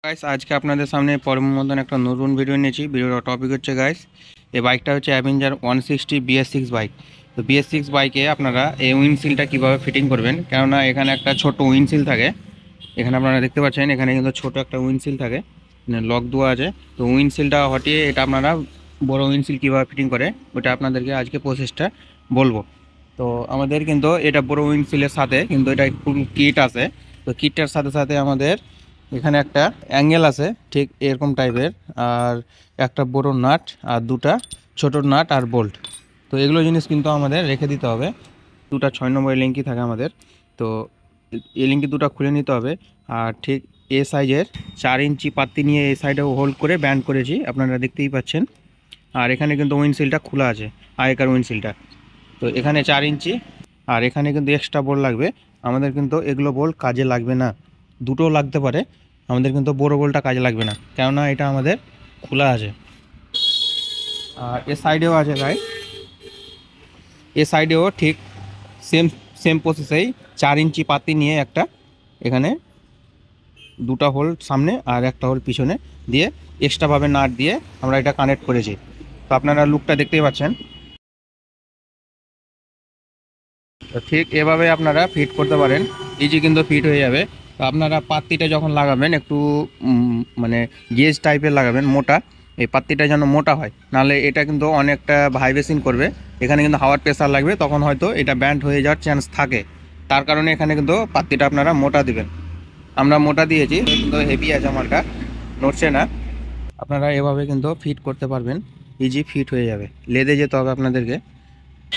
Guys আজকে আপনাদের সামনে পরম মতন একটা নতুন ভিডিও নিয়েছি। ভিডিওর টপিক হচ্ছে গাইস, এই বাইকটা হচ্ছে অ্যাভেঞ্জার 160 BS6 বাইক। তো BS6 বাইকে আপনারা এই উইন্ডশিল্ডটা কীভাবে ফিটিং করবেন, কেননা এখানে একটা ছোট উইন্ডশিল থাকে। এখানে আপনারা দেখতে পাচ্ছেন, এখানে কিন্তু ছোট একটা উইন্ডশিল থাকে, লক দেওয়া আছে। তো উইন্ডশিলটা হটিয়ে এটা আপনারা বড় উইন্ডশিল কীভাবে ফিটিং করে ওটা আপনাদেরকে আজকে প্রসেসটা বলবো। তো আমাদের কিন্তু এটা বড় উইন্ডশিলের সাথে কিন্তু এটা একটু কিট আছে। তো কিটটার সাথে সাথে আমাদের এখানে একটা অ্যাঙ্গেল আছে ঠিক এরকম টাইপের, আর একটা বড় নাট আর দুটা ছোট নাট আর বোল্ট। তো এগুলো জিনিস কিন্তু আমাদের রেখে দিতে হবে। দুটা 6 নম্বরের লিঙ্কি থাকে আমাদের। তো এই লিঙ্কি দুটো খুলে নিতে হবে। আর ঠিক এ সাইজের 4 ইঞ্চি পাত্তি নিয়ে এই সাইডে হোল্ড করে ব্যান্ড করেছি, আপনারা দেখতেই পাচ্ছেন। আর এখানে কিন্তু উইন্ডশিলটা খোলা আছে, আগেকার উইন্ডশিলটা। তো এখানে 4 ইঞ্চি, আর এখানে কিন্তু এক্সট্রা বোল্ট লাগবে আমাদের। কিন্তু এগুলো বোল্ট কাজে লাগবে না, দুটো লাগতে পারে আমাদের, কিন্তু বড় বোল্টটা কাজে লাগবে না, কেননা এটা আমাদের খোলা আছে। আর এ সাইডেও আছে ভাই, এ সাইডেও ঠিক সেম সেম প্রসেসেই 4 ইঞ্চি পাতি নিয়ে একটা এখানে দুটা হোল সামনে আর একটা হোল পিছনে দিয়ে এক্সট্রাভাবে নাট দিয়ে আমরা এটা কানেক্ট করেছি। তো আপনারা লুকটা দেখতেই পাচ্ছেন। তো ঠিক এভাবে আপনারা ফিট করতে পারেন, ইজি কিন্তু ফিট হয়ে যাবে। তো আপনারা পাত্তিটা যখন লাগাবেন একটু মানে গেজ টাইপের লাগাবেন, মোটা। এই পাত্তিটা যেন মোটা হয়, নাহলে এটা কিন্তু অনেকটা ভাইব্রেশন করবে, এখানে কিন্তু হাওয়ার প্রেসার লাগবে, তখন হয়তো এটা ব্যান্ড হয়ে যাওয়ার চান্স থাকে। তার কারণে এখানে কিন্তু পাত্তিটা আপনারা মোটা দিবেন। আমরা মোটা দিয়েছি, কিন্তু হেভি আছে আমারটা, নড়ছে না। আপনারা এভাবে কিন্তু ফিট করতে পারবেন, ইজি ফিট হয়ে যাবে। লেদে যেতে হবে আপনাদেরকে।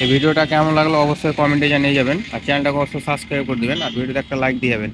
এই ভিডিওটা কেমন লাগলো অবশ্যই কমেন্টে জানিয়ে যাবেন, আর চ্যানেলটাকে অবশ্যই সাবস্ক্রাইব করে দেবেন, আর ভিডিওতে একটা লাইক দিয়ে যাবেন।